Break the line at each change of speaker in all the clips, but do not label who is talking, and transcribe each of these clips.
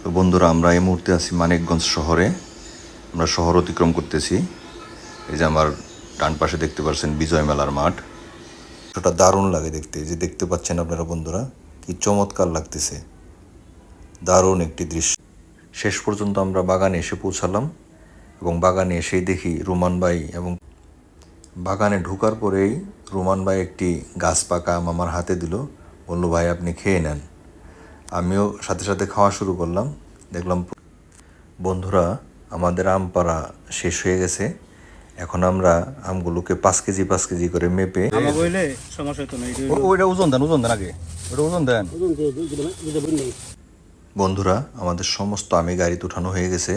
তো বন্ধুরা, আমরা এই মুহূর্তে আছি মানিকগঞ্জ শহরে। আমরা শহর অতিক্রম করতেছি। এই যে আমার ডান পাশে দেখতে পাচ্ছেন বিজয় মেলার মাঠ। ওটা দারুণ লাগে দেখতে, যে দেখতে পাচ্ছেন আপনারা বন্ধুরা, কি চমৎকার লাগতেছে, দারুণ একটি দৃশ্য। শেষ পর্যন্ত আমরা বাগানে এসে পৌঁছালাম এবং বাগানে এসেই দেখি রুমান ভাই, এবং বাগানে ঢোকার পরেই রুমান ভাই একটি গাছ পাকা আম আমার হাতে দিল, বলল ভাই আপনি খেয়ে নেন। আমিও সাথে সাথে খাওয়া শুরু করলাম। দেখলাম বন্ধুরা, আমাদের আম পাড়া শেষ হয়ে গেছে। এখন আমরা আমগুলোকে 5 কেজি করে মেপে
ওইটা ওজন দেন আগে, ওটা ওজন দেন।
বন্ধুরা, আমাদের সমস্ত আমি গাড়িতে উঠানো হয়ে গেছে।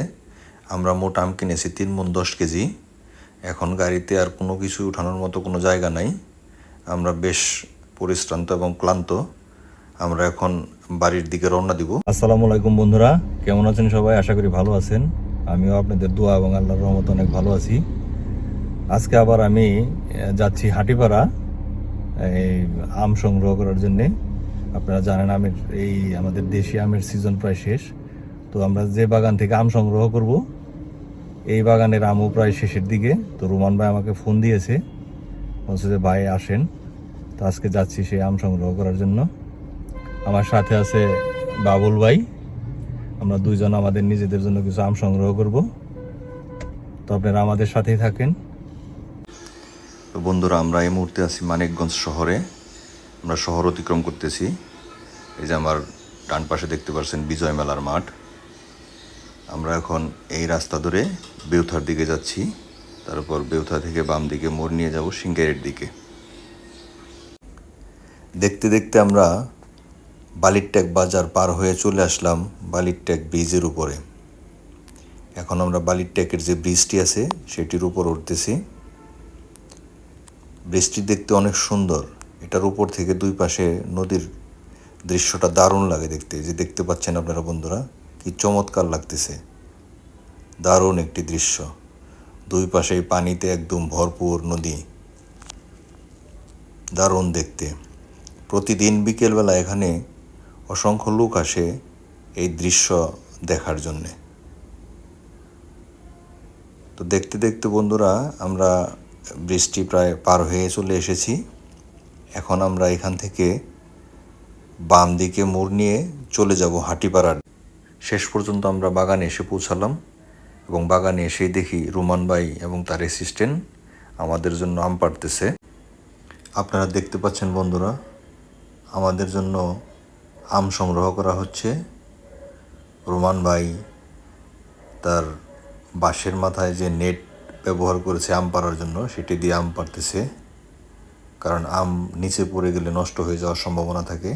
আমরা মোট আম কিনেছি 3 মণ 10 কেজি। এখন গাড়িতে আর কোনো কিছু উঠানোর মতো কোনো জায়গা নাই। আমরা বেশ পরিশ্রান্ত এবং ক্লান্ত। আমরা এখন বাড়ির দিকে রওনা দিব।
আসসালামু আলাইকুম বন্ধুরা, কেমন আছেন সবাই? আশা করি ভালো আছেন। আমিও আপনাদের দোয়া এবং আল্লাহর রহমতে অনেক ভালো আছি। আজকে আবার আমি যাচ্ছি হাটিপাড়া এই আম সংগ্রহ করার জন্যে। আপনারা জানেন আমাদের দেশি আমের সিজন প্রায় শেষ। তো আমরা যে বাগান থেকে আম সংগ্রহ করব, এই বাগানের আমও প্রায় শেষের দিকে। তো রুমান ভাই আমাকে ফোন দিয়েছে, বলছে যে ভাই আসেন। তো আজকে যাচ্ছি সেই আম সংগ্রহ করার জন্য। আমার সাথে আছে বাবুল ভাই। আমরা দুইজন আমাদের নিজেদের জন্য কিছু আম সংগ্রহ করব। তো আপনারা আমাদের সাথেই থাকেন।
তো বন্ধুরা, আমরা এই মুহূর্তে আছি মানিকগঞ্জ শহরে। আমরা শহর অতিক্রম করতেছি। এই যে আমার ডান পাশে দেখতে পাচ্ছেন বিজয় মেলার মাঠ। আমরা এখন এই রাস্তা ধরে বেউথার দিকে যাচ্ছি। তারপর বেউথা থেকে বাম দিকে মোড় নিয়ে যাব সিঙ্গাইরের দিকে। দেখতে দেখতে আমরা বালিরট্যাক বাজার পার হয়ে চলে আসলাম বালিরট্যাক ব্রিজের উপরে। এখন আমরা বালিরট্যাকের যে ব্রিজটি আছে সেটির উপর উঠতেছি। ব্রিজটি দেখতে অনেক সুন্দর। এটার উপর থেকে দুই পাশে নদীর দৃশ্যটা দারুণ লাগে দেখতে, যে দেখতে পাচ্ছেন আপনারা বন্ধুরা, কি চমৎকার লাগতেছে, দারুণ একটি দৃশ্য। দুই পাশে পানিতে একদম ভরপুর নদী, দারুণ দেখতে। প্রতিদিন বিকেলবেলা এখানে অসংখ্য লোক আসে এই দৃশ্য দেখার জন্যে। তো দেখতে দেখতে বন্ধুরা, আমরা ব্রিজটি প্রায় পার হয়ে চলে এসেছি। এখন আমরা এখান থেকে বাম দিকে মোড় নিয়ে চলে যাব হাটিপাড়ার। শেষ পর্যন্ত আমরা বাগানে এসে পৌঁছালাম এবং বাগানে এসেই দেখি রুমান ভাই এবং তার অ্যাসিস্ট্যান্ট আমাদের জন্য আম পাড়তেছে। আপনারা দেখতে পাচ্ছেন বন্ধুরা, আমাদের জন্য আম সংগ্রহ করা হচ্ছে। রুমান ভাই তার বাঁশের মাথায় যে নেট ব্যবহার করেছে আম পাড়ার জন্য, সেটি দিয়ে আম পাড়তেছে। কারণ আম নিচে পড়ে গেলে নষ্ট হয়ে যাওয়ার সম্ভাবনা থাকে,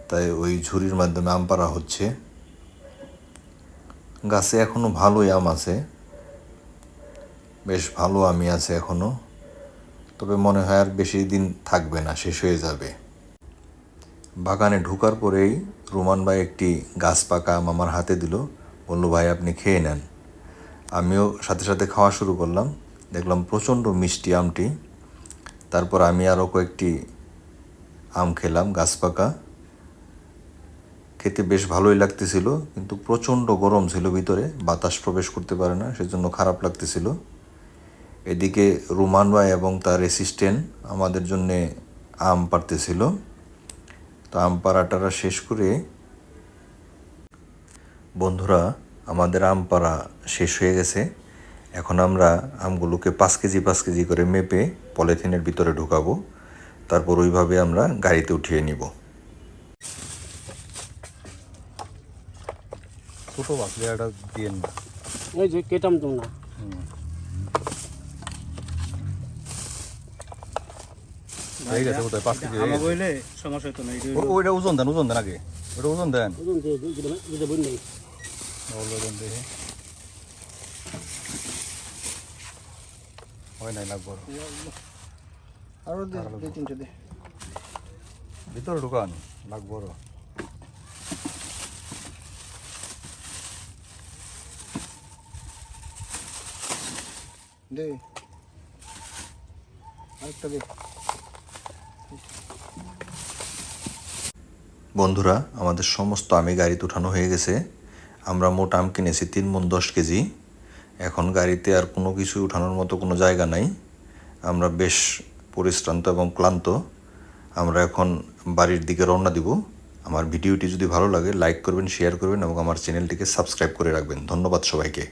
তাই ওই ঝুড়ির মাধ্যমে আম পাড়া হচ্ছে। গাছে এখনো ভালোই আম আছে, বেশ ভালো আমই আছে এখনো। তবে মনে হয় আর বেশি দিন থাকবে না, শেষ হয়ে যাবে। বাগানে ঢোকার পরেই রুমান ভাই একটি গাছ পাকা আম আমার হাতে দিল, বলল ভাই আপনি খেয়ে নেন। আমিও সাথে সাথে খাওয়া শুরু করলাম। দেখলাম প্রচণ্ড মিষ্টি আমটি। তারপর আমি আরও কয়েকটি আম খেলাম গাছ পাকা। খেতে বেশ ভালোই লাগতেছিল, কিন্তু প্রচণ্ড গরম ছিল ভিতরে, বাতাস প্রবেশ করতে পারে না, সেজন্য খারাপ লাগতেছিল। এদিকে রুমান ভাই এবং তার অ্যাসিস্ট্যান্ট আমাদের জন্যে আম পাড়তেছিল। তো আম পাড়াটারা শেষ করে বন্ধুরা, আমাদের আম পাড়া শেষ হয়ে গেছে। এখন আমরা আমগুলোকে 5 কেজি করে মেপে পলিথিনের ভিতরে ঢুকাবো। তারপর ওইভাবে আমরা গাড়িতে উঠিয়ে নিব।
ছোট বাকলিয়াটা দিয়ে না,
ওই যে কেটাম তো না
ঠিক আছে। কোথায় 5 কেজি
আমাকে হইলে সমস্যা হতো না।
ওইটা ওজন দেন আগে, ওটা ওজন দেন।
ওজন দিয়ে দুটো বই নেই।
ওজন দেখে হয় নাই, লাগবো
আরো দুই তিনটে দে।
ভিতরে ঢুকান, লাগবো।
দে আরেকটা দে।
বন্ধুরা, আমাদের সমস্ত আমি গাড়িতে উঠানো হয়ে গেছে। আমরা মোট আম কিনেছি 3 মণ 10 কেজি। এখন গাড়িতে আর কোনো কিছু উঠানোর মতো কোনো জায়গা নাই। আমরা বেশ পরিশ্রান্ত এবং ক্লান্ত। আমরা এখন বাড়ির দিকে রওনা দিব। আমার ভিডিওটি যদি ভালো লাগে লাইক করবেন, শেয়ার করবেন এবং আমার চ্যানেলটিকে সাবস্ক্রাইব করে রাখবেন। ধন্যবাদ সবাইকে।